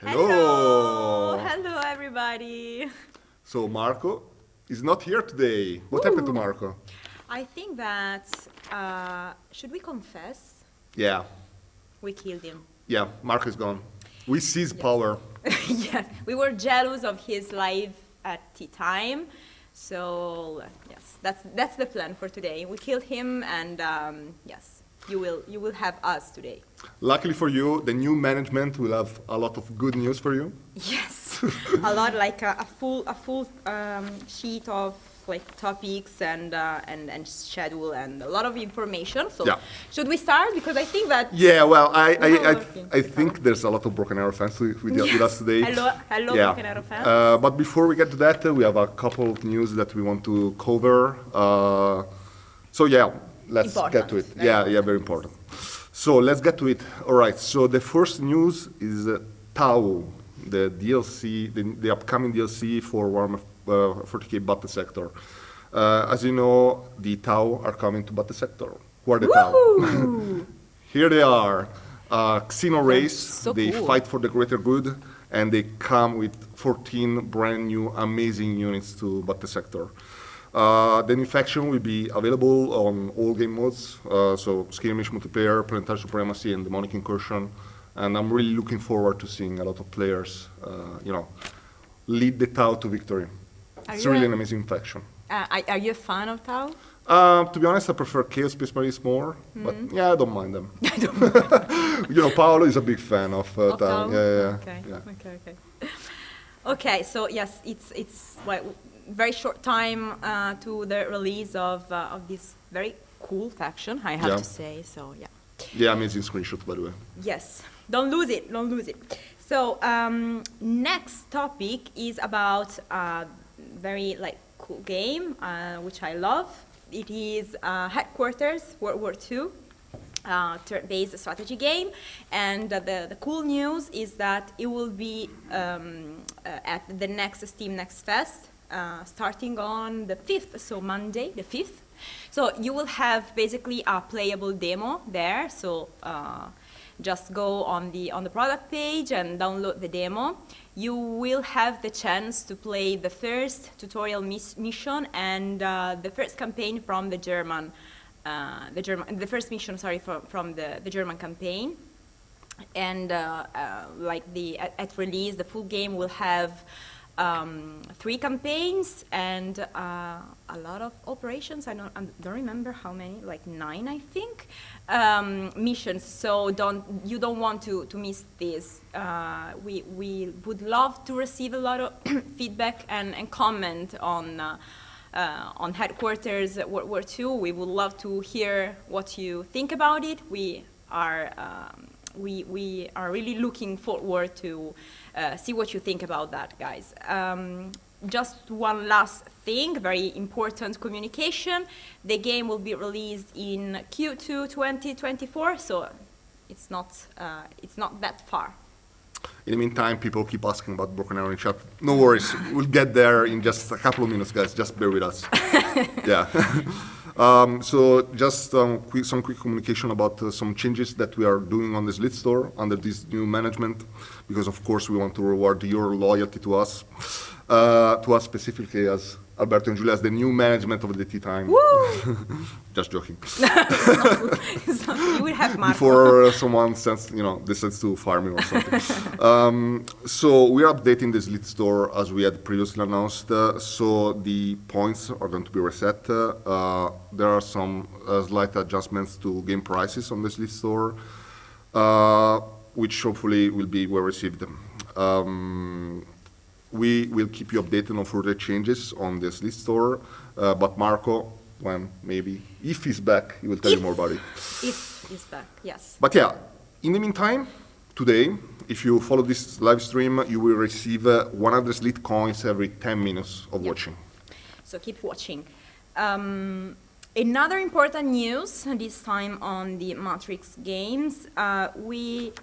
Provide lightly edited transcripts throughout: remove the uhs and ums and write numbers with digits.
Hello! Hello, everybody! So Marco is not here today. What happened to Marco? I think that, should we confess? Yeah, We killed him. yeah, Marco is gone. We seized power. Yes, we were jealous of his live at tea time. So, yes, that's the plan for today. We killed him and, yes, you will have us today. Luckily for you, the new management will have a lot of good news for you. Yes, a lot, like a full sheet of like topics and schedule and a lot of information. So Yeah. should we start? Because I think that Yeah, well, working. I think there's a lot of Broken Arrow fans with us today. hello, Yeah. Broken Arrow fans. But before we get to that, we have a couple of news that we want to cover. So yeah, let's get to it. Very Very important. So let's get to it. All right. So the first news is Tau, the DLC, the upcoming DLC for Warhammer 40k Battle Sector. As you know, the Tau are coming to Battle Sector. Who are the Tau? Here they are. Xeno race. So they cool. fight for the greater good, and they come with 14 brand new amazing units to Battle Sector. The new faction will be available on all game modes, so skirmish, multiplayer, planetary supremacy, and demonic incursion. And I'm really looking forward to seeing a lot of players, lead the Tau to victory. It's really an amazing faction. Are you a fan of Tau? To be honest, I prefer Chaos Space Marines more, but yeah, I don't mind them. I don't know. Paolo is a big fan of Tau. Tau? Yeah. Okay. Okay, so yes, it's like very short time to the release of this very cool faction, I have to say. So yeah. Yeah, amazing screenshot, by the way. Yes, don't lose it. So next topic is about a very cool game, which I love. It is Headquarters World War II. Turn-based strategy game, and the cool news is that it will be at the next Steam Next Fest, starting on the 5th, so Monday the 5th. So you will have basically a playable demo there, so just go on the product page and download the demo. You will have the chance to play the first tutorial mission and the first campaign from the first mission, from the German campaign, and at release, the full game will have 3 campaigns and a lot of operations. I don't remember how many, like 9, I think, missions. So you don't want to miss this. We would love to receive a lot of feedback and comment on Headquarters World War II. We would love to hear what you think about it. We are really looking forward to see what you think about that, guys. Just one last thing, very important communication. The game will be released in Q2 2024, so it's not that far. In the meantime, people keep asking about Broken Arrow in chat. No worries, we'll get there in just a couple of minutes, guys. Just bear with us. Yeah. So just some quick communication about some changes that we are doing on the Slit store under this new management, because of course we want to reward your loyalty to us specifically as Alberto and Giulia as the new management of the tea time. Woo! Just joking. You will have Marco. Before someone decides to fire me or something. So we are updating the Slit store as we had previously announced. So the points are going to be reset. There are some slight adjustments to game prices on the Slit store, which hopefully will be well received. We will keep you updated on further changes on the Slit store, but Marco, if he's back, he will tell you more about it. If he's back, yes. But yeah, in the meantime, today, if you follow this live stream, you will receive 100 Slit coins every 10 minutes of watching. So keep watching. Another important news, this time on the Matrix games, we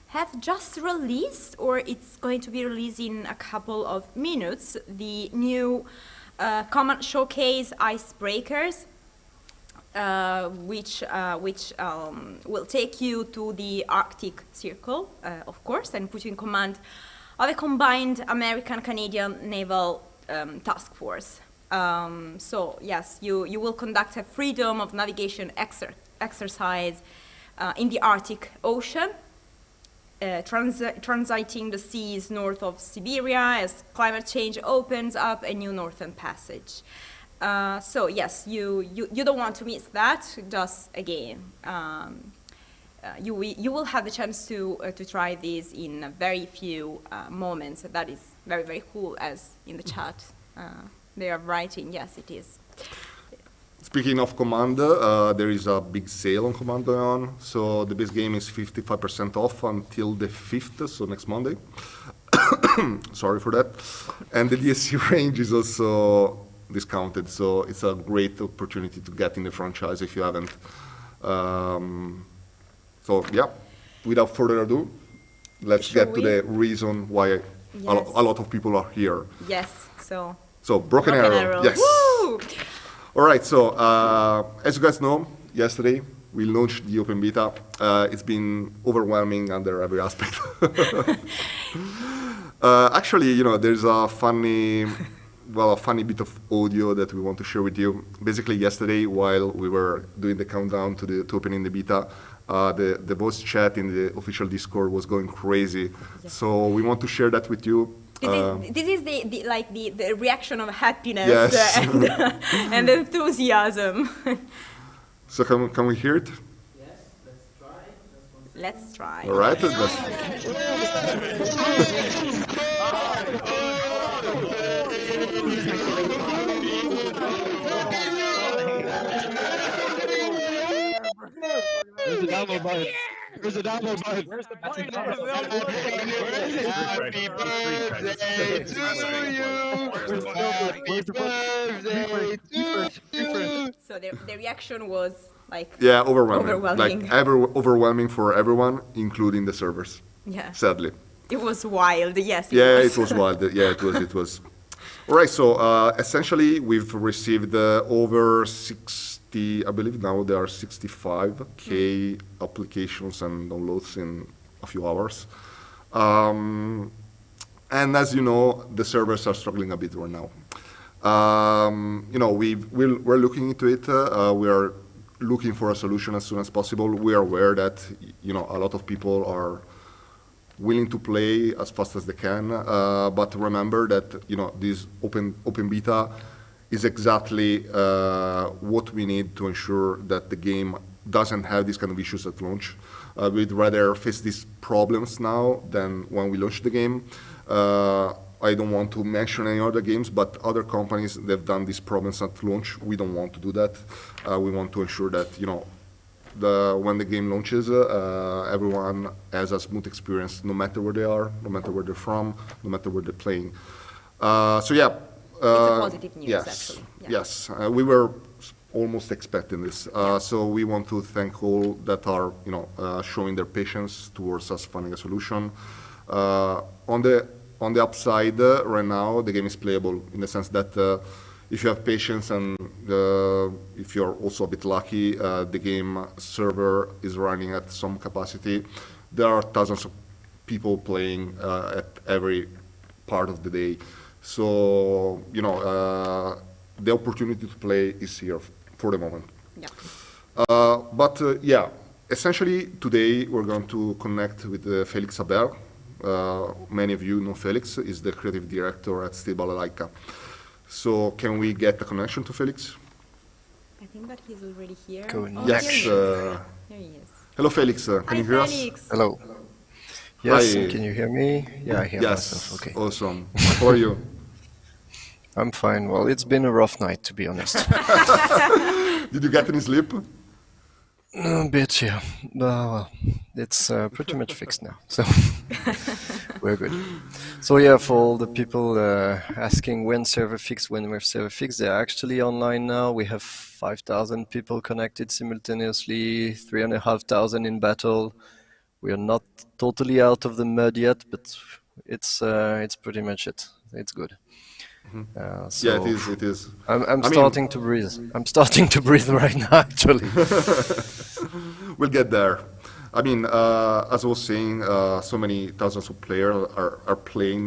have just released, or it's going to be released in a couple of minutes, the new command showcase Icebreakers. which will take you to the Arctic Circle, of course, and put you in command of a combined American-Canadian naval task force. So yes, you will conduct a freedom of navigation exercise in the Arctic Ocean, transiting the seas north of Siberia as climate change opens up a new northern passage. So yes, you don't want to miss that. Just again, you will have the chance to try this in very few moments. That is very, very cool, as in the chat they are writing. Yes, it is. Speaking of Command, there is a big sale on Command going on. So the base game is 55% off until the 5th, so next Monday. Sorry for that. And the DSC range is also discounted, so it's a great opportunity to get in the franchise if you haven't. So yeah, without further ado, let's get to the reason why a lot of people are here. Yes, so Broken Arrow. Yes. Woo! All right, so as you guys know, yesterday we launched the open beta. It's been overwhelming under every aspect. Actually, you know, there's a funny bit of audio that we want to share with you. Basically, yesterday, while we were doing the countdown to opening the beta, the voice chat in the official Discord was going crazy. Yes. So we want to share that with you. This is the reaction of happiness, yes. and enthusiasm. So can we hear it? Yes, let's try. All right. Where's the download button? Where's the download button? Where's the button? Happy birthday to you! Happy birthday to you! So the reaction was like overwhelming. Like overwhelming for everyone, including the servers. Yeah. Sadly. It was wild. Yes. It was wild. Yeah, it was. All right. So essentially, we've received over 60. I believe now there are 65K applications and downloads in a few hours. And as you know, the servers are struggling a bit right now. You know, we're looking into it. We are looking for a solution as soon as possible. We are aware that, you know, a lot of people are willing to play as fast as they can. But remember that, you know, this open beta is exactly what we need to ensure that the game doesn't have these kind of issues at launch. We'd rather face these problems now than when we launch the game. I don't want to mention any other games, but other companies, they've done these problems at launch. We don't want to do that. We want to ensure that, you know, when the game launches, everyone has a smooth experience, no matter where they are, no matter where they're from, no matter where they're playing. So yeah. It's a positive news, yes, actually. Yeah. Yes, we were almost expecting this. So we want to thank all that are, you know, showing their patience towards us finding a solution. On the upside, right now, the game is playable in the sense that if you have patience and if you're also a bit lucky, the game server is running at some capacity. There are thousands of people playing at every part of the day. So, you know, the opportunity to play is here for the moment. Yeah. Yeah, essentially today we're going to connect with Felix Aber. Many of you know Felix is the creative director at Steel Balalaika. So can we get a connection to Felix? I think that he's already here. Yes. Here he is. Hello, Felix. Can you hear us? Hello. Yes, Hi. can you hear me? Yeah, I hear Yes. myself. Okay. Awesome. How are you? I'm fine. Well, it's been a rough night, to be honest. Did you get any sleep? A bit, yeah. Well, it's pretty much fixed now, so we're good. So yeah, for all the people asking when we're server fixed, they're actually online now. We have 5,000 people connected simultaneously, 3,500 in battle. We are not totally out of the mud yet, but it's pretty much it. It's good. Yeah, it is. It is. I'm I mean, starting to breathe. I'm starting to breathe right now, actually. we'll get there. I mean, as I was saying, so many thousands of players are playing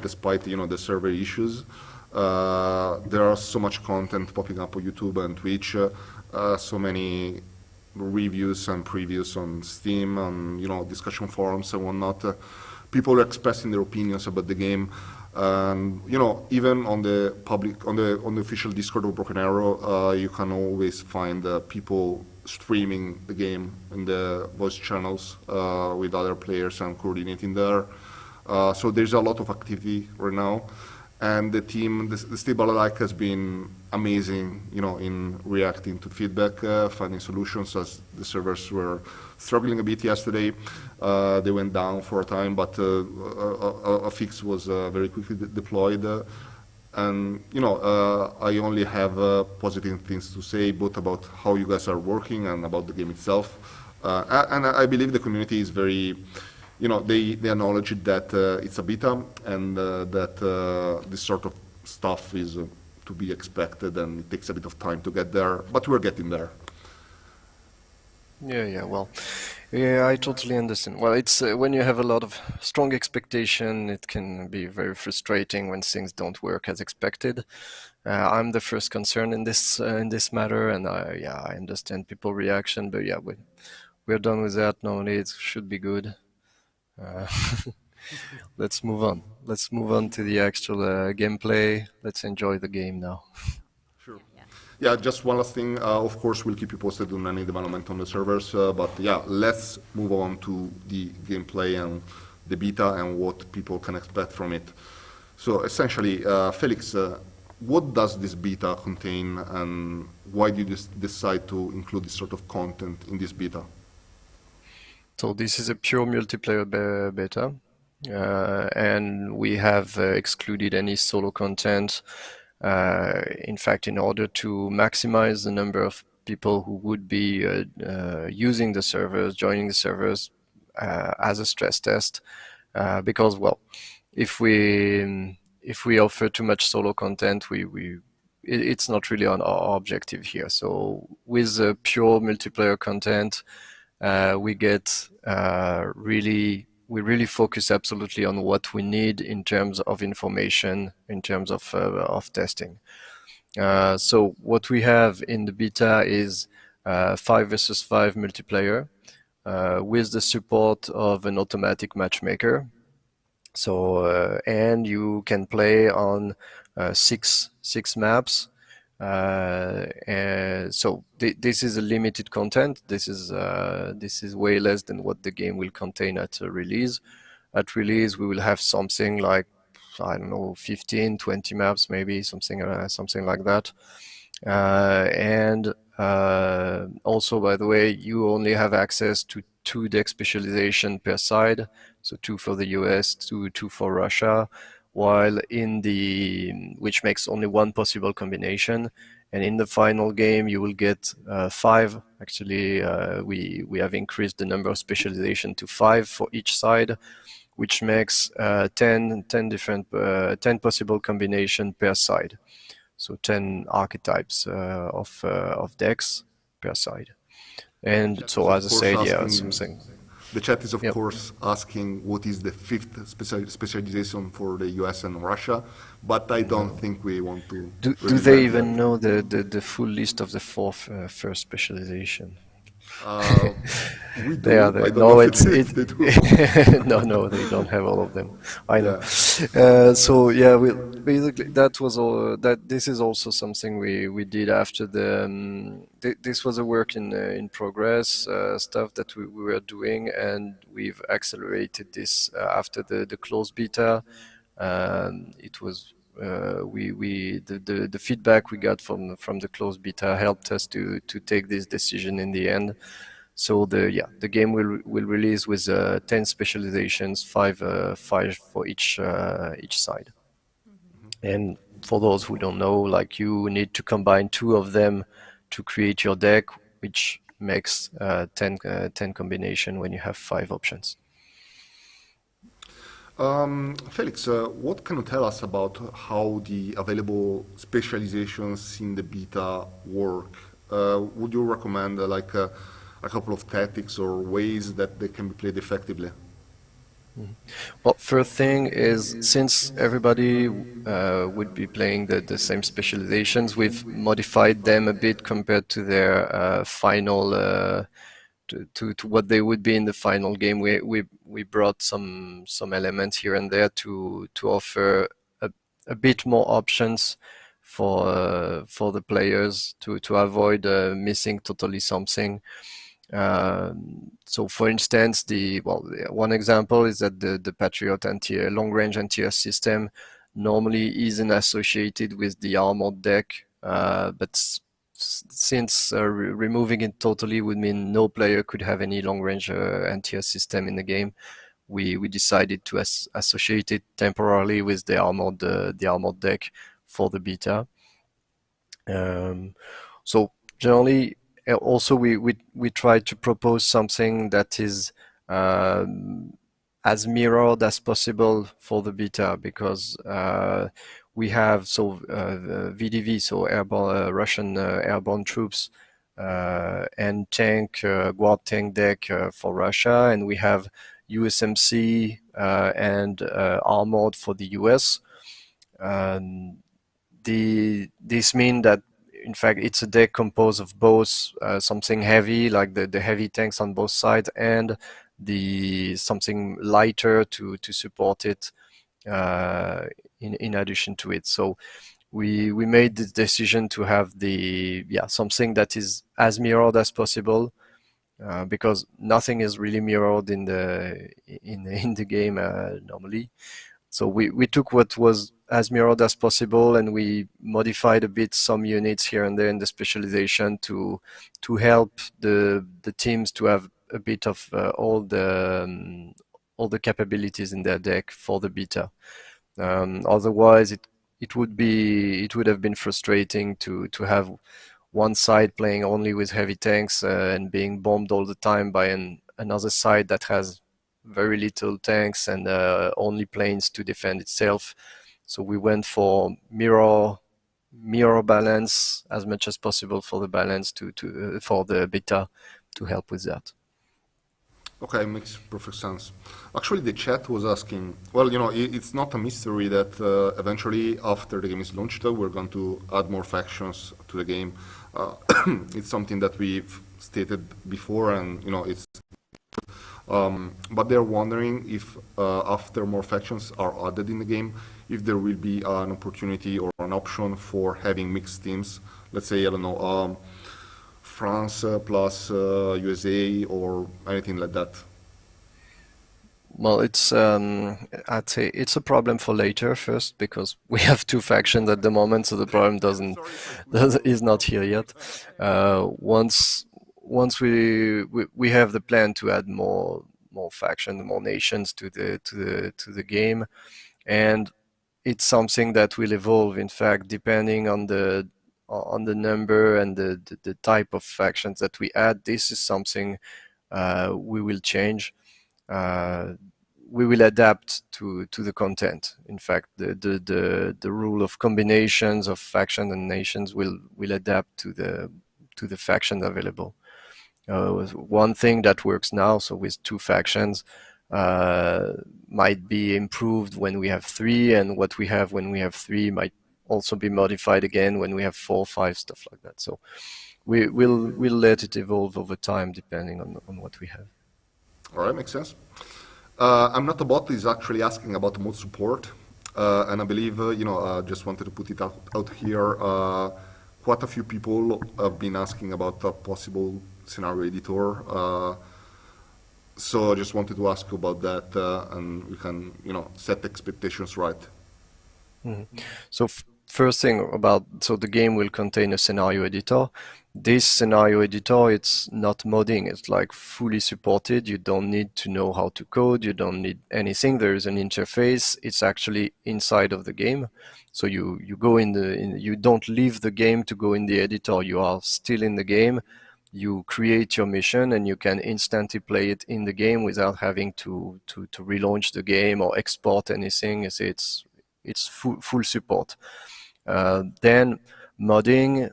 despite the server issues. There are so much content popping up on YouTube and Twitch, so many reviews and previews on Steam, on discussion forums and whatnot. People are expressing their opinions about the game. And even on the public, on the official Discord of Broken Arrow, you can always find people streaming the game in the voice channels with other players and coordinating there. So there's a lot of activity right now, and the team, the Steve Balalike, has been amazing, in reacting to feedback, finding solutions as the servers were struggling a bit yesterday. They went down for a time, but a fix was very quickly deployed. And I only have positive things to say, both about how you guys are working and about the game itself. And I believe the community is very, they acknowledge that it's a beta, and that this sort of stuff is to be expected, and it takes a bit of time to get there, but we're getting there. Well, I totally understand. Well, it's when you have a lot of strong expectation, it can be very frustrating when things don't work as expected. I'm the first concern in this matter, and I understand people's reaction, but yeah, we're done with that. Normally, it should be good. Let's move on. Let's move on to the actual gameplay. Let's enjoy the game now. Sure. Yeah, just one last thing. Of course, we'll keep you posted on any development on the servers. But yeah, let's move on to the gameplay and the beta and what people can expect from it. So essentially, Felix, what does this beta contain, and why did you decide to include this sort of content in this beta? So this is a pure multiplayer beta, and we have excluded any solo content. In fact, in order to maximize the number of people who would be using the servers, joining the servers as a stress test, because well, if we offer too much solo content, it's not really on our objective here. So with pure multiplayer content, we really focus absolutely on what we need in terms of information, in terms of testing. So what we have in the beta is 5 versus 5 multiplayer with the support of an automatic matchmaker. So and you can play on six maps. So this is a limited content. This is way less than what the game will contain at release. At release, we will have something like, I don't know, 15, 20 maps, maybe something like that. And also, by the way, you only have access to 2 deck specialization per side. So 2 for the US, 2 for Russia. While which makes only 1 possible combination, and in the final game you will get 5. Actually, we have increased the number of specialization to 5 for each side, which makes 10 possible combination per side. So 10 archetypes of decks per side. And so, as I said, yeah, something. The chat is, of course, asking what is the 5th specialization for the US and Russia, but I don't think we want to... Do they even know the full list of the first specialization? We do. No, they do. No, they don't have all of them. I know. Yeah. So yeah, basically that was all. This is also something we did after this was a work in progress stuff that we were doing, and we've accelerated this after the closed beta. It was the feedback we got from the closed beta helped us to take this decision in the end. So the game will release with 10 specializations, 5 for each side. Mm-hmm. And for those who don't know, like, you need to combine 2 of them to create your deck, which makes 10 combination when you have 5 options. Felix, what can you tell us about how the available specializations in the beta work? Would you recommend a couple of tactics or ways that they can be played effectively? Well, first thing is, since everybody would be playing the same specializations, we've modified them a bit compared to their final to what they would be in the final game. We brought some elements here and there to offer a bit more options for the players to avoid missing totally something. So, for instance, one example is that the Patriot long-range anti-air system normally isn't associated with the armored deck, but since removing it totally would mean no player could have any long-range anti-air system in the game, we decided to associate it temporarily with the armored deck for the beta. So generally, also we try to propose something that is as mirrored as possible for the beta, because we have VDV, so airborne Russian airborne troops, and guard tank deck for Russia, and we have USMC and armored for the US. This means that in fact it's a deck composed of both something heavy like the heavy tanks on both sides and something lighter to support it in addition to it. So we made the decision to have something that is as mirrored as possible, because nothing is really mirrored in the game normally. So we took what was as mirrored as possible, and we modified a bit some units here and there in the specialization to help the teams to have a bit of all the capabilities in their deck for the beta. Otherwise, it would have been frustrating to have one side playing only with heavy tanks and being bombed all the time by another side that has very little tanks and only planes to defend itself. So we went for mirror balance as much as possible for the balance for the beta to help with that. Okay, makes perfect sense. Actually, the chat was asking, well, it's not a mystery that eventually after the game is launched, we're going to add more factions to the game. It's something that we've stated before, and it's but they're wondering if after more factions are added in the game, if there will be an opportunity or an option for having mixed teams. Let's say, I don't know, France plus USA or anything like that. Well, I'd say it's a problem for later first, because we have two factions at the moment, so the problem is not here yet. Once we have the plan to add more factions, more nations to the game, and it's something that will evolve. In fact, depending on the number and the type of factions that we add, this is something we will change. We will adapt to the content. In fact, the rule of combinations of factions and nations will adapt to the faction available. One thing that works now, so with two factions, might be improved when we have three, and what we have when we have three might also be modified again when we have 4, 5, stuff like that. So we'll let it evolve over time depending on what we have. All right, makes sense. I'm Not a Bot is actually asking about mod support, and I believe just wanted to put it out here. Quite a few people have been asking about a possible scenario editor. So I just wanted to ask you about that, and we can set expectations right. Mm-hmm. So first thing the game will contain a scenario editor. This scenario editor, it's not modding, it's like fully supported. You don't need to know how to code, you don't need anything. There is an interface, it's actually inside of the game. So you go you don't leave the game to go in the editor, you are still in the game. you create your mission and you can instantly play it in the game without having to relaunch the game or export anything. It's full support. Then modding,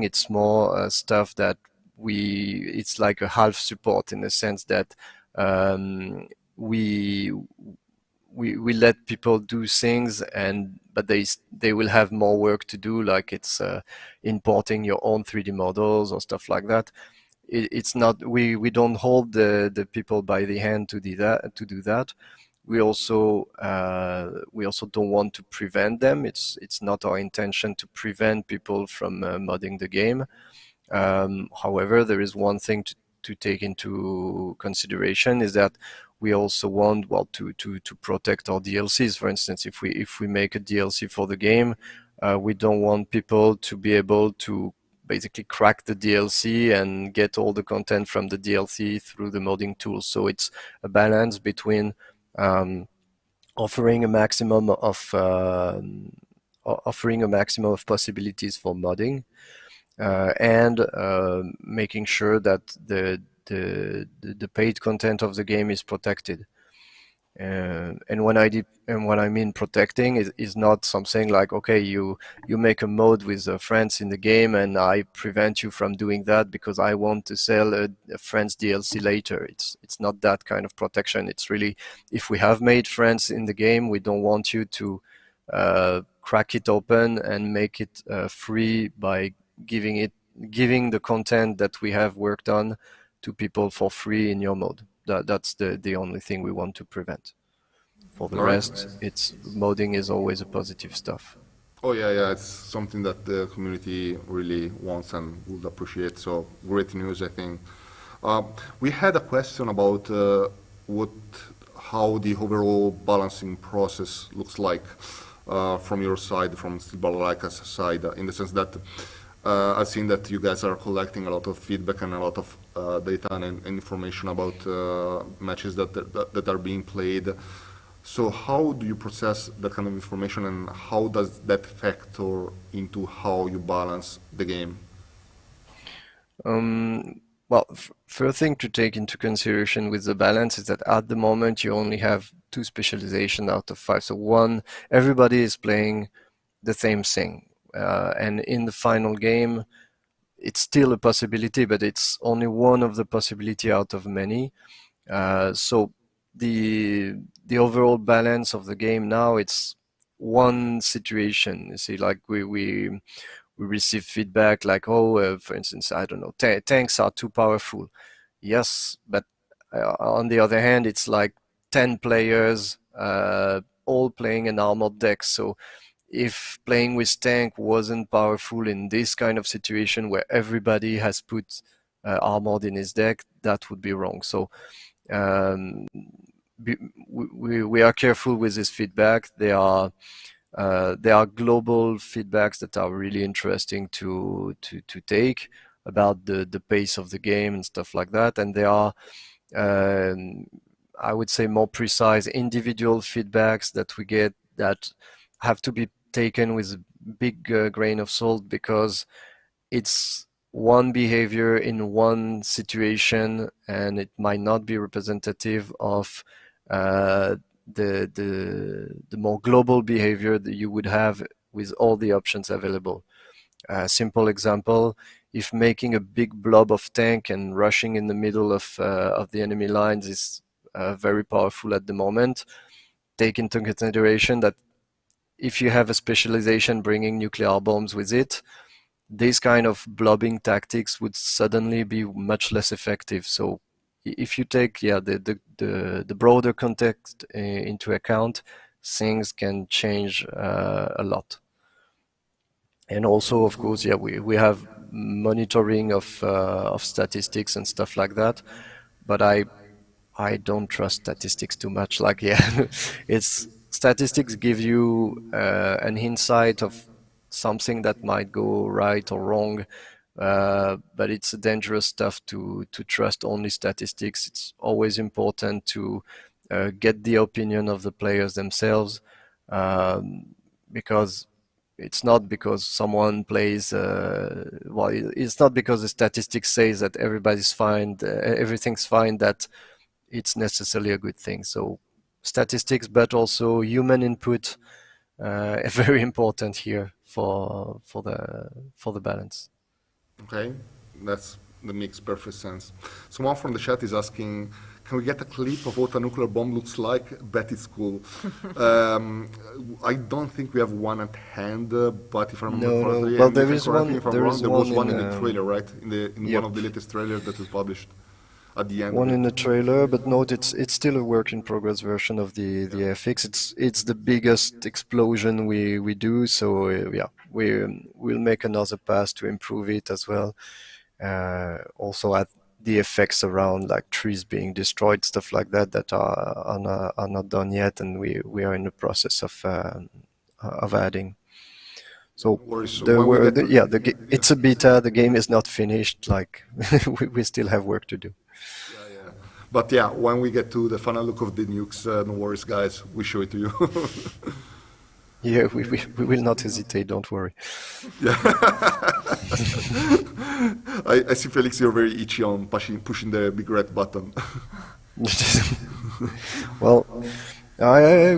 it's more stuff that it's like a half support in the sense that we we let people do things, but they will have more work to do, like it's importing your own 3D models or stuff like that. It's not, we don't hold the people by the hand to do that. We also don't want to prevent them. It's not our intention to prevent people from modding the game. However, there is one thing to take into consideration, is that we also want, well, to protect our DLCs. For instance, if we make a DLC for the game, we don't want people to be able to basically crack the DLC and get all the content from the DLC through the modding tools. So it's a balance between offering a maximum of possibilities for modding, and making sure that the paid content of the game is protected. And when I mean protecting is not something like, okay, you make a mode with friends in the game and I prevent you from doing that because I want to sell a friends DLC later. It's not that kind of protection. It's really, if we have made friends in the game, we don't want you to crack it open and make it free by giving the content that we have worked on to people for free in your mode. That's the only thing we want to prevent. For the rest, it's modding is always a positive stuff. Oh yeah, it's something that the community really wants and would appreciate. So great news, I think. We had a question about how the overall balancing process looks like from your side, from Steel Balalaika's side, in the sense that I've seen that you guys are collecting a lot of feedback and a lot of data and information about matches that are being played. So how do you process that kind of information, and how does that factor into how you balance the game? Well, first thing to take into consideration with the balance is that at the moment you only have 2 specialization out of 5. So one, everybody is playing the same thing. And in the final game, it's still a possibility, but it's only one of the possibility out of many. So the overall balance of the game now, it's one situation. You see, like we receive feedback like, oh, for instance, I don't know, tanks are too powerful. Yes, but on the other hand, it's like 10 players all playing an armored deck. So if playing with tank wasn't powerful in this kind of situation where everybody has put armored in his deck, that would be wrong. So we are careful with this feedback. There are global feedbacks that are really interesting to take about the pace of the game and stuff like that. And there are, I would say, more precise individual feedbacks that we get that have to be taken with a big grain of salt, because it's one behavior in one situation and it might not be representative of the more global behavior that you would have with all the options available. A simple example, if making a big blob of tank and rushing in the middle of the enemy lines is very powerful at the moment, take into consideration that if you have a specialization bringing nuclear bombs with it, this kind of blobbing tactics would suddenly be much less effective. So if you take the broader context into account, things can change a lot. And also, of course, we have monitoring of statistics and stuff like that, but I don't trust statistics too much. Like, it's statistics give you an insight of something that might go right or wrong, but it's a dangerous stuff to trust only statistics. It's always important to get the opinion of the players themselves, because it's not because someone plays. Well, it's not because the statistics says that everybody's fine, everything's fine, that it's necessarily a good thing. So statistics, but also human input, very important here for the balance. Okay, that makes perfect sense. Someone from the chat is asking, can we get a clip of what a nuclear bomb looks like? Bet it's cool. I don't think we have one at hand, but if I remember No, correctly, well, and there you can is correct me one. if I'm There wrong, is there was one one in in the trailer, right? In yep, one of the latest trailers that was published at the end of one in it. the trailer, but note it's still a work in progress version of the Yeah. FX. It's the biggest explosion we do, so yeah, we'll make another pass to improve it as well. Also add the effects around like trees being destroyed, stuff like that that are not done yet, and we are in the process of adding. So No worries. So there when we were get to, yeah, yeah. it's a beta. The game is not finished. Like we still have work to do. Yeah, yeah. But yeah, when we get to the final look of the nukes, no worries, guys. We show it to you. Yeah, we will not hesitate. Don't worry. Yeah. I see, Felix, you're very itchy on pushing the big red button. Well,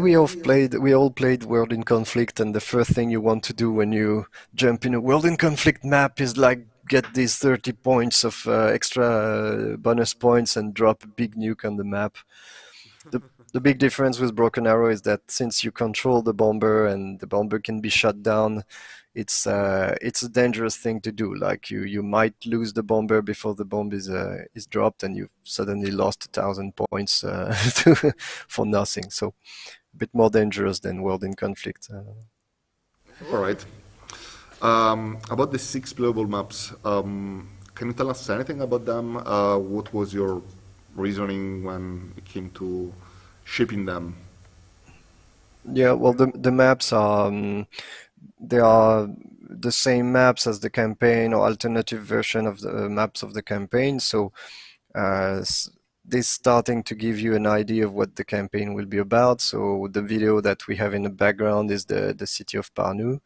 we all played World in Conflict, and the first thing you want to do when you jump in a World in Conflict map is like get these 30 points of extra bonus points and drop a big nuke on the map. The big difference with Broken Arrow is that since you control the bomber and the bomber can be shut down, it's a dangerous thing to do. Like you might lose the bomber before the bomb is dropped, and you've suddenly lost 1,000 points for nothing. So a bit more dangerous than World in Conflict. All right. About the 6 playable maps, can you tell us anything about them? What was your reasoning when it came to shipping them? Yeah, well, the maps are they are the same maps as the campaign or alternative version of the maps of the campaign. So this starting to give you an idea of what the campaign will be about. So the video that we have in the background is the city of Parnu.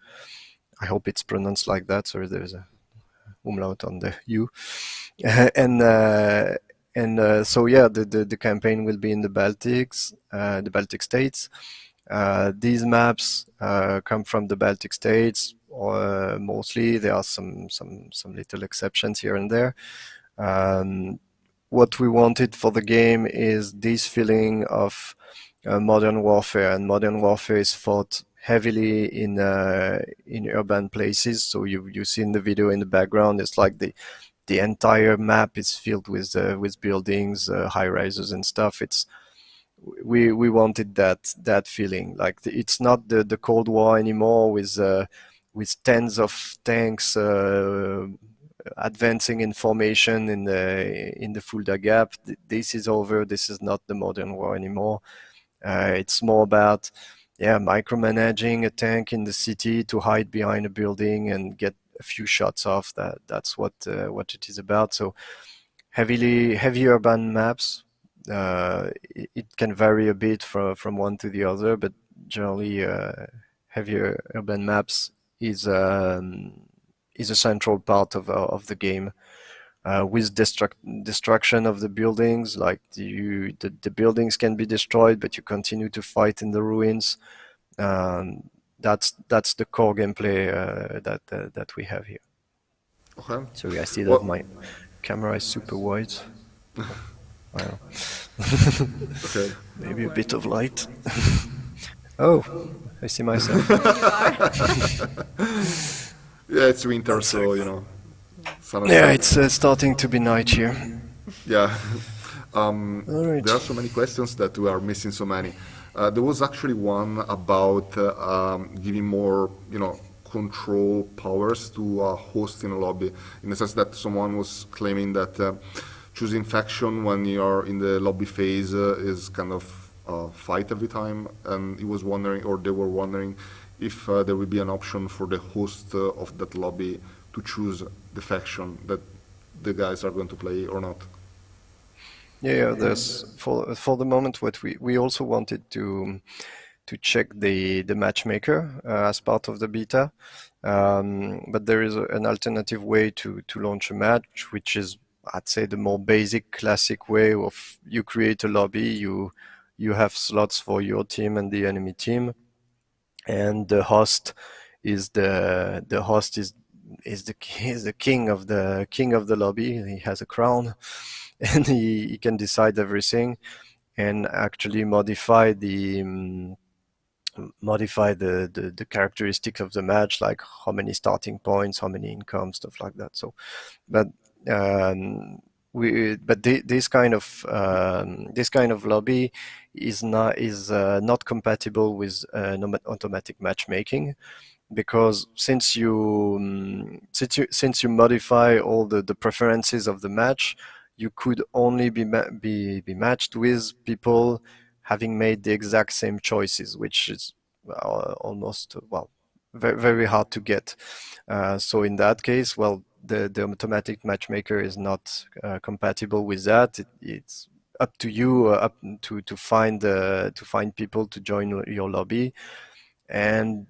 I hope it's pronounced like that. Sorry, there's a umlaut on the U. So yeah, the campaign will be in the Baltics, the Baltic states. These maps come from the Baltic states, or mostly. There are some little exceptions here and there. What we wanted for the game is this feeling of modern warfare, and modern warfare is fought heavily in urban places. So you see in the video in the background, it's like the entire map is filled with buildings, high rises and stuff. We wanted that feeling. Like it's not the Cold War anymore with tens of tanks advancing in formation in the Fulda Gap. This is over. This is not the modern war anymore. It's more about micromanaging a tank in the city to hide behind a building and get a few shots off. That's what it is about. So heavy urban maps. It can vary a bit from one to the other, but generally heavier urban maps is a central part of the game. With destruction of the buildings, like the buildings can be destroyed, but you continue to fight in the ruins. That's the core gameplay that we have here. Okay. Sorry, I see that my camera is super wide. Wow. Okay. Maybe a bit of light. Oh, I see myself. Yeah, it's winter, so Yeah, it's starting to be night here. Yeah. All right. There are so many questions that we are missing so many. There was actually one about giving more, control powers to a host in a lobby, in the sense that someone was claiming that choosing faction when you're in the lobby phase is kind of a fight every time, and he was wondering, or they were wondering, if there will be an option for the host of that lobby to choose the faction that the guys are going to play or not. Yeah, there's for the moment what we also wanted to check the matchmaker as part of the beta. But there is an alternative way to launch a match, which is, I'd say, the more basic, classic way of you create a lobby, you have slots for your team and the enemy team, and the host is the king of the lobby. He has a crown, and he can decide everything and actually modify the characteristics of the match, like how many starting points, how many income, stuff like that. So, but this kind of lobby is not compatible with automatic matchmaking, because since you modify all the preferences of the match, you could only be matched with people having made the exact same choices, which is almost very, very hard to get. So in that case, well, the automatic matchmaker is not compatible with that. It's up to you to find people to join your lobby, and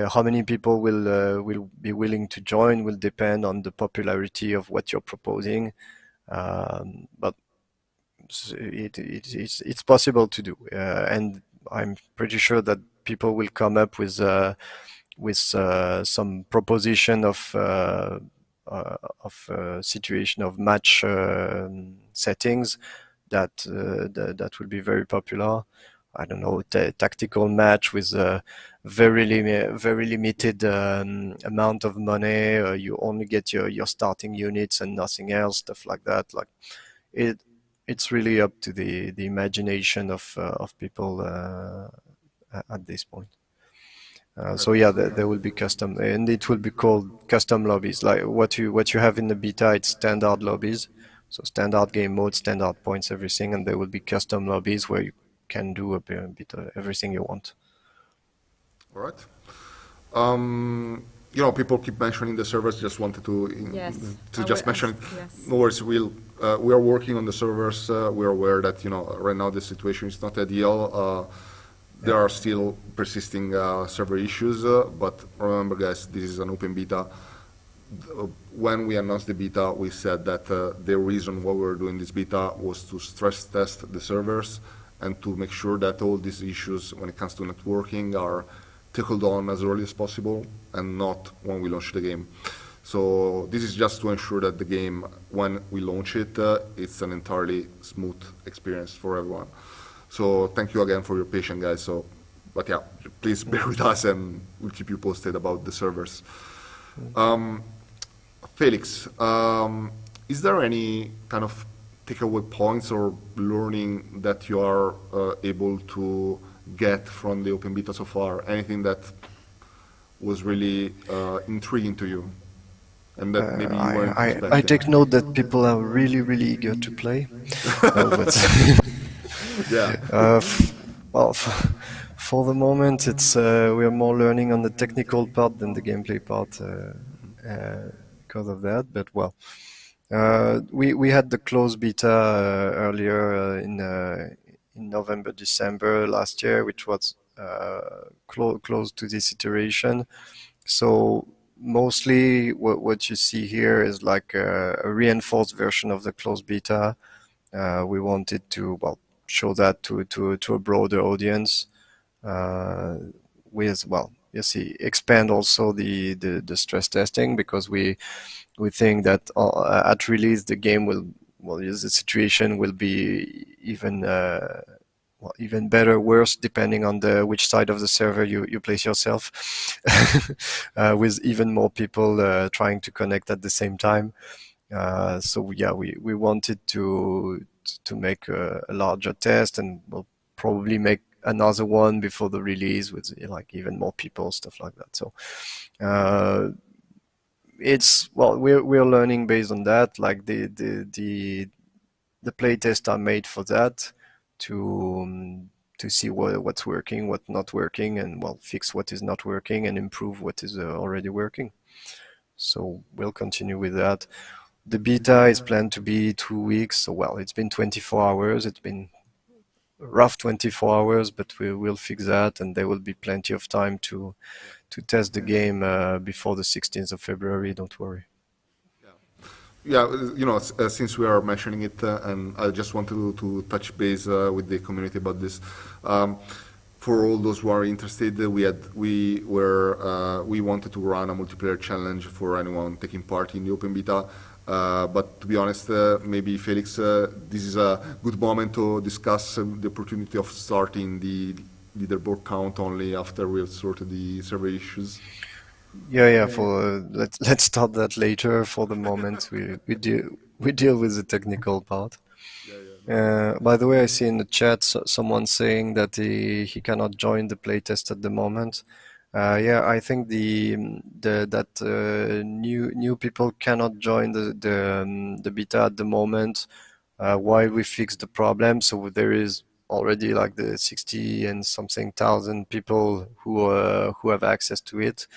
how many people will be willing to join will depend on the popularity of what you're proposing. But it's possible to do, and I'm pretty sure that people will come up with some proposition of situation of match settings that will be very popular. I don't know, tactical match with a very limited amount of money. You only get your starting units and nothing else, stuff like that. Like it's really up to the imagination of people at this point. So yeah, there will be custom, and it will be called custom lobbies. Like what you have in the beta, it's standard lobbies. So standard game mode, standard points, everything, and there will be custom lobbies where you can do a bit of everything you want. All right. People keep mentioning the servers. Just wanted to mention it. Yes. No worries. We are working on the servers. We are aware that right now the situation is not ideal. There are still persisting server issues, but remember, guys, this is an open beta. When we announced the beta, we said that the reason why we were doing this beta was to stress test the servers and to make sure that all these issues when it comes to networking are tackled on as early as possible and not when we launch the game. So this is just to ensure that the game, when we launch it, it's an entirely smooth experience for everyone. So thank you again for your patience, guys. But yeah, please bear with us and we'll keep you posted about the servers. Felix, is there any kind of takeaway points or learning that you are able to get from the open beta so far? Anything that was really intriguing to you and that maybe you weren't expecting? I take note that people are really, really eager to play. Yeah. Well, for the moment, it's we are more learning on the technical part than the gameplay part because of that. But well, we had the closed beta earlier in November, December last year, which was close to this iteration. So mostly what you see here is like a reinforced version of the closed beta. We wanted to show that to a broader audience with expand also the stress testing, because we think that at release the game the situation will be even better, worse, depending on which side of the server you place yourself, with even more people trying to connect at the same time. So yeah, we wanted to make a larger test, and we'll probably make another one before the release with like even more people, stuff like that. So we're learning based on that. Like the play tests are made for that, to see what's working, what's not working, and fix what is not working and improve what is already working. So we'll continue with that. The beta is planned to be 2 weeks. So it's been 24 hours. It's been rough 24 hours, but we will fix that, and there will be plenty of time to test the game before the 16th of February. Don't worry. Yeah, since we are mentioning it, and I just wanted to touch base with the community about this. For all those who are interested, we wanted to run a multiplayer challenge for anyone taking part in the open beta. But to be honest, maybe Felix, this is a good moment to discuss the opportunity of starting the leaderboard count only after we have sorted the server issues. Yeah. Let's start that later. For the moment, we deal with the technical part. By the way, I see in the chat someone saying that he cannot join the playtest at the moment. Yeah, I think new people cannot join the beta at the moment while we fix the problem. So there is already like the 60 and something thousand people who have access to it.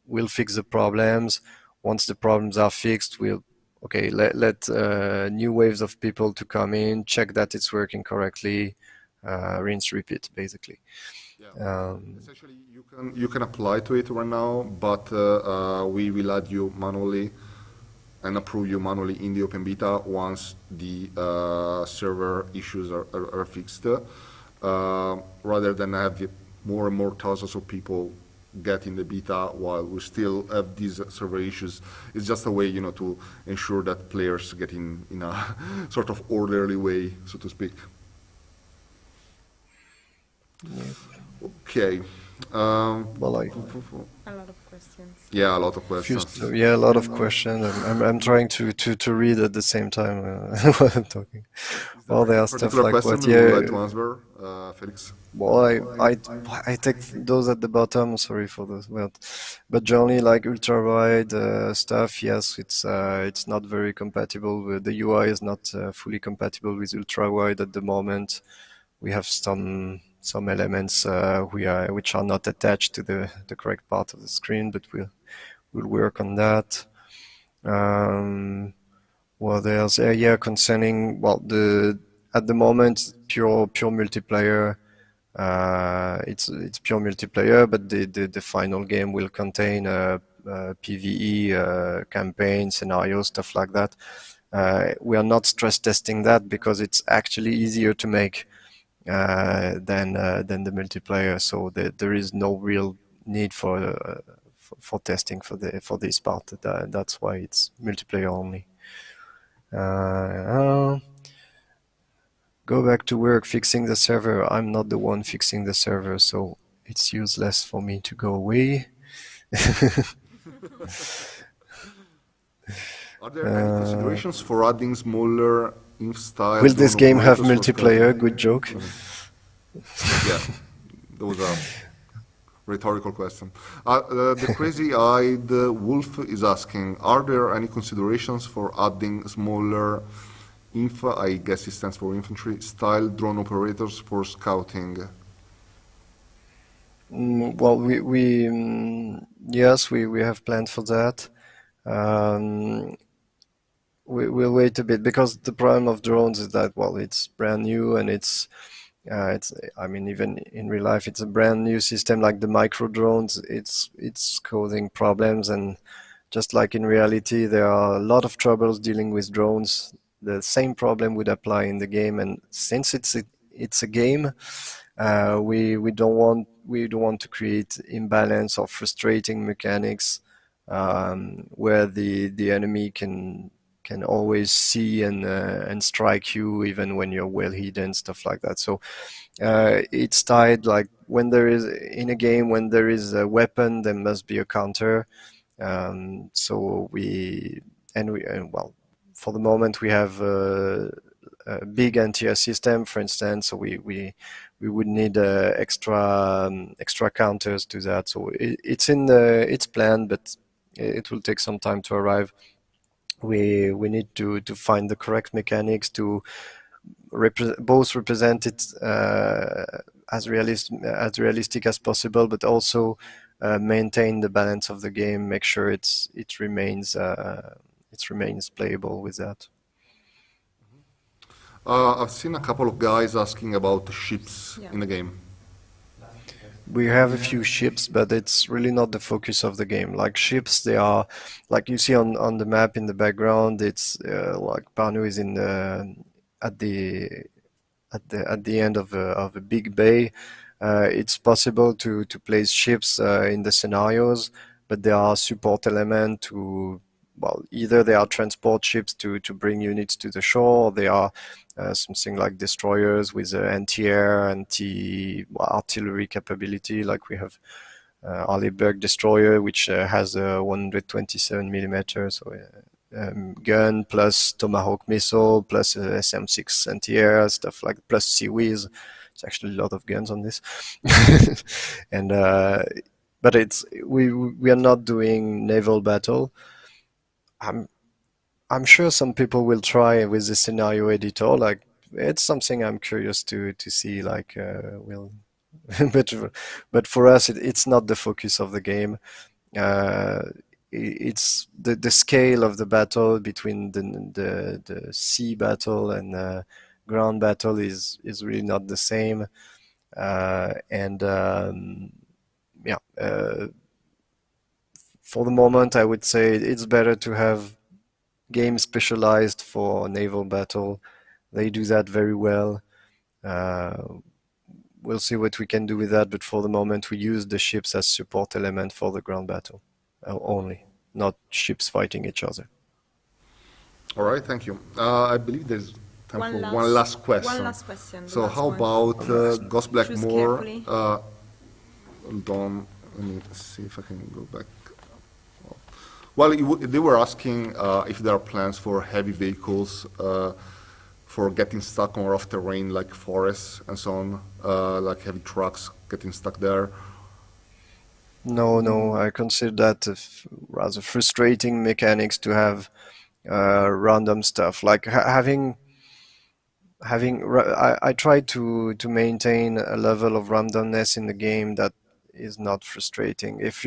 We'll fix the problems. Once the problems are fixed, we'll let new waves of people to come in, check that it's working correctly, rinse, repeat, basically. Essentially, you can apply to it right now, but we will add you manually and approve you manually in the open beta once the server issues are fixed, rather than have more and more thousands of people get in the beta while we still have these server issues. It's just a way, to ensure that players get in a sort of orderly way, so to speak. Okay. Well, A lot of questions. Yeah, a lot of questions. Yeah, a lot of questions. I'm trying to read at the same time while I'm talking. Well, there are stuff like what? Yeah. Would like to answer, Felix? Well, I take those at the bottom. Sorry for those words, but generally like ultra wide stuff. Yes, it's not very compatible with the UI is not fully compatible with ultra wide at the moment. We have some elements which are not attached to the correct part of the screen, but we'll work on that. Well, there's concerning at the moment pure multiplayer. It's pure multiplayer, but the final game will contain PVE campaign scenario stuff like that. We are not stress testing that because it's actually easier to make than the multiplayer. So there is no real need for testing for this part. That's why it's multiplayer only. Go back to work fixing the server. I'm not the one fixing the server, so it's useless for me to go away. Are there any considerations for adding smaller inf style? Will this game have multiplayer? Good joke. Yeah, those are rhetorical question. The crazy-eyed wolf is asking, are there any considerations for adding smaller I guess it stands for infantry, style drone operators for scouting? Well, yes, we have planned for that. We'll wait a bit because the problem of drones is that, well, it's brand new and I mean, even in real life, it's a brand new system like the micro drones. It's causing problems, and just like in reality, there are a lot of troubles dealing with drones. The same problem would apply in the game, and since it's a game, we don't want to create imbalance or frustrating mechanics where the enemy can always see and strike you even when you're well hidden, stuff like that. So it's tied like when there is in a game when there is a weapon, there must be a counter. So well, for the moment we have a big anti-air system, for instance. So we would need extra counters to that. So it's planned, but it will take some time to arrive. We need to find the correct mechanics to both represent it as realistic as possible, but also maintain the balance of the game, make sure it remains playable with that. I've seen a couple of guys asking about ships Yeah. in the game. We have a few ships, but it's really not the focus of the game. Like ships, they are, like you see on the map in the background. It's like Panu is in the at the at the end of a big bay. It's possible to place ships in the scenarios, but there are support element to, well, either they are transport ships to bring units to the shore, or they are something like destroyers with anti-air, artillery capability, like we have Arleigh destroyer, which has a 127 millimeter, so gun plus Tomahawk missile plus SM6 anti-air stuff, like plus Seawees. It's actually a lot of guns on this, and but we are not doing naval battle. I'm sure some people will try with the scenario editor. Like, it's something I'm curious to see. Like, will but for us, it's not the focus of the game. Uh, it's the scale of the battle between the sea battle and ground battle is really not the same. And yeah, for the moment, I would say it's better to have games specialized for naval battle. They do that very well. We'll see what we can do with that, but for the moment we use the ships as support element for the ground battle only, not ships fighting each other. All right, thank you. I believe there's time for one last question. One last question. So how about Ghost Choose Blackmore? carefully. Hold on, let me see if I can go back. Well, they were asking if there are plans for heavy vehicles for getting stuck on rough terrain like forests and so on, like heavy trucks getting stuck there. No, I consider that rather frustrating mechanics to have random stuff. Like I try to maintain a level of randomness in the game that is not frustrating. If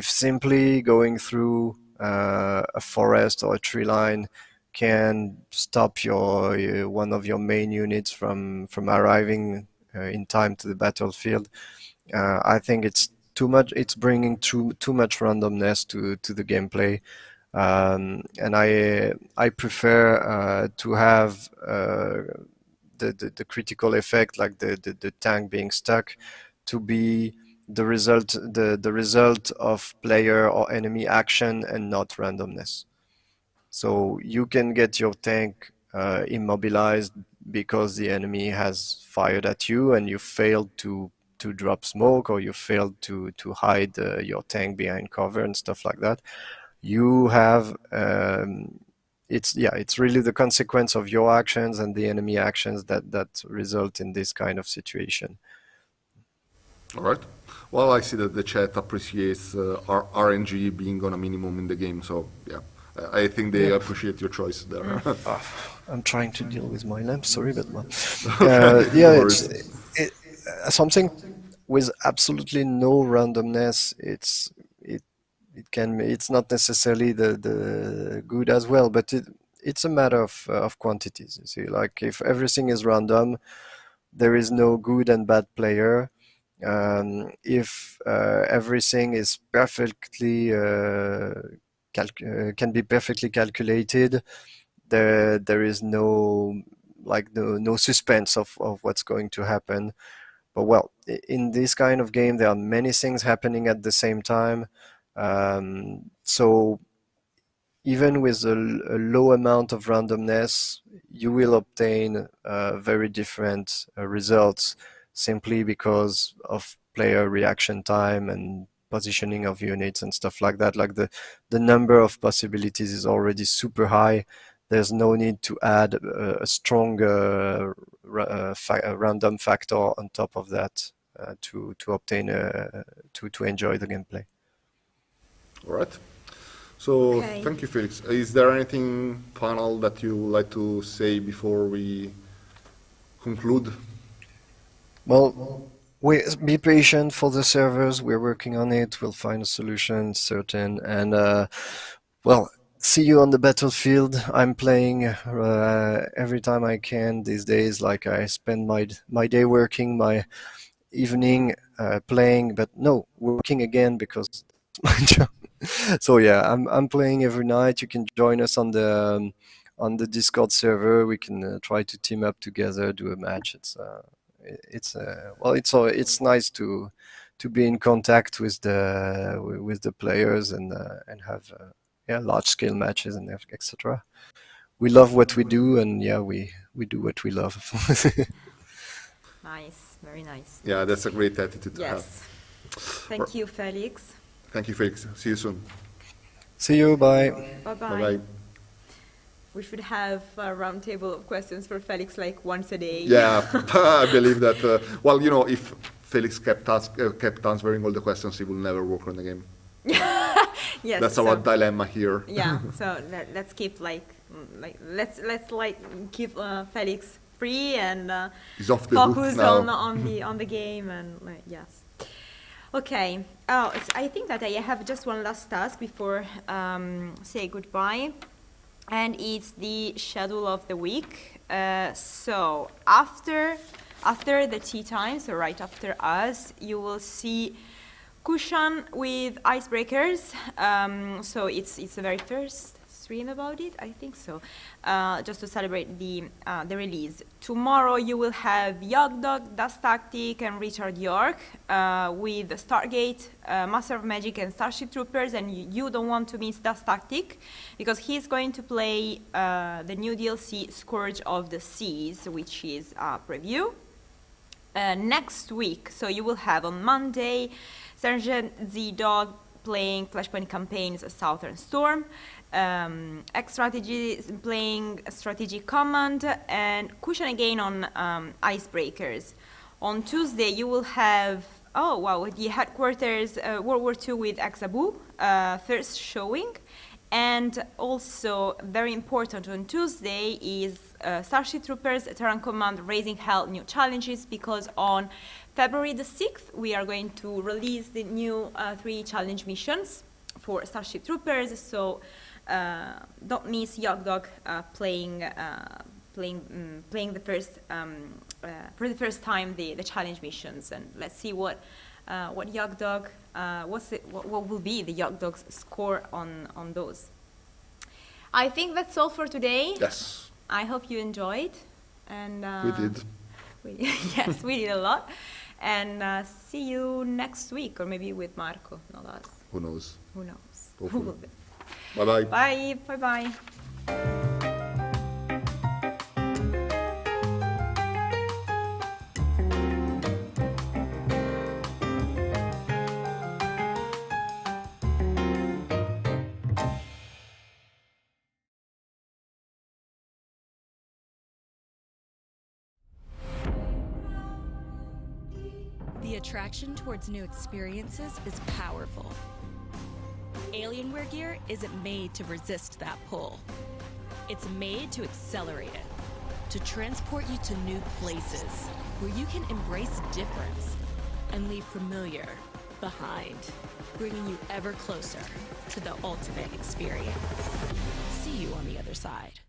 simply going through a forest or a tree line can stop one of your main units from arriving in time to the battlefield, I think it's too much. It's bringing too much randomness to the gameplay. And I prefer to have the critical effect, like the tank being stuck, to be the result of player or enemy action and not randomness. So you can get your tank immobilized because the enemy has fired at you and you failed to drop smoke, or you failed to hide your tank behind cover and stuff like that. You have it's really the consequence of your actions and the enemy actions that result in this kind of situation. All right. Well, I see that the chat appreciates RNG being on a minimum in the game, so yeah, I think they appreciate your choice there. I'm trying to deal with my lamp, sorry, but Okay, yeah, no it's something with absolutely no randomness. It's not necessarily the good as well, but it's a matter of quantities. You see, like if everything is random, there is no good and bad player. If everything is perfectly can be perfectly calculated, there is no suspense of what's going to happen. But well, in this kind of game, there are many things happening at the same time. So even with a low amount of randomness, you will obtain very different results simply because of player reaction time and positioning of units and stuff like that. Like the number of possibilities is already super high. There's no need to add a strong random factor on top of that to obtain to enjoy the gameplay. All right. So Okay. thank you, Felix. Is there anything final that you would like to say before we conclude? Well, be patient for the servers. We're working on it. We'll find a solution, certain. And well, see you on the battlefield. I'm playing every time I can these days. Like I spend my day working, my evening playing, but no, working again because it's my job. So yeah, I'm playing every night. You can join us on the Discord server. We can try to team up together, do a match. It's nice to be in contact with the players and have large scale matches and etc. We love what we do, and yeah, we do what we love. Nice, very nice. Yeah, that's a great attitude to have. Yes. Thank you, Felix. Thank you, Felix. See you soon. See you. Bye. Bye-bye. Bye-bye. We should have a round table of questions for Felix like once a day. Yeah, I believe that. Well, you know, if Felix kept answering all the questions, he will never work on the game. Yes. That's our dilemma here. Yeah. So let's keep let's keep Felix free and He's off the hook focus now. on the game and yes. Okay. Oh, I think that I have just one last task before say goodbye, and it's the schedule of the week. So after the tea time, so right after us, you will see Kushan with Icebreakers. So it's the very first stream about it, I think so. Just to celebrate the release. Tomorrow you will have Yogdog, Dust Tactic, and Richard York with Stargate, Master of Magic, and Starship Troopers. And you don't want to miss Dust Tactic because he's going to play the new DLC Scourge of the Seas, which is a preview. Next week, so you will have on Monday Sergeant Z-Dog playing Flashpoint Campaigns Southern Storm, X-Strategy is playing Strategy Command, and Kushan again on Icebreakers. On Tuesday you will have, the Headquarters World War II with Exabu, first showing. And also, very important on Tuesday is Starship Troopers, Terran Command, Raising Hell, new challenges, because on February the 6th, we are going to release the new 3 challenge missions for Starship Troopers, so don't miss Yogdog playing the first, for the first time the challenge missions, and let's see what Yogdog, what will be the Yogdog's score on those. I think that's all for today. Yes. I hope you enjoyed, and We did. Yes, we did a lot, and see you next week, or maybe with Marco, not us. Who knows? Who knows? Who Hopefully. will be? Bye-bye. Bye. Bye-bye. The attraction towards new experiences is powerful. Alienware gear isn't made to resist that pull. It's made to accelerate it, to transport you to new places where you can embrace difference and leave familiar behind, bringing you ever closer to the ultimate experience. See you on the other side.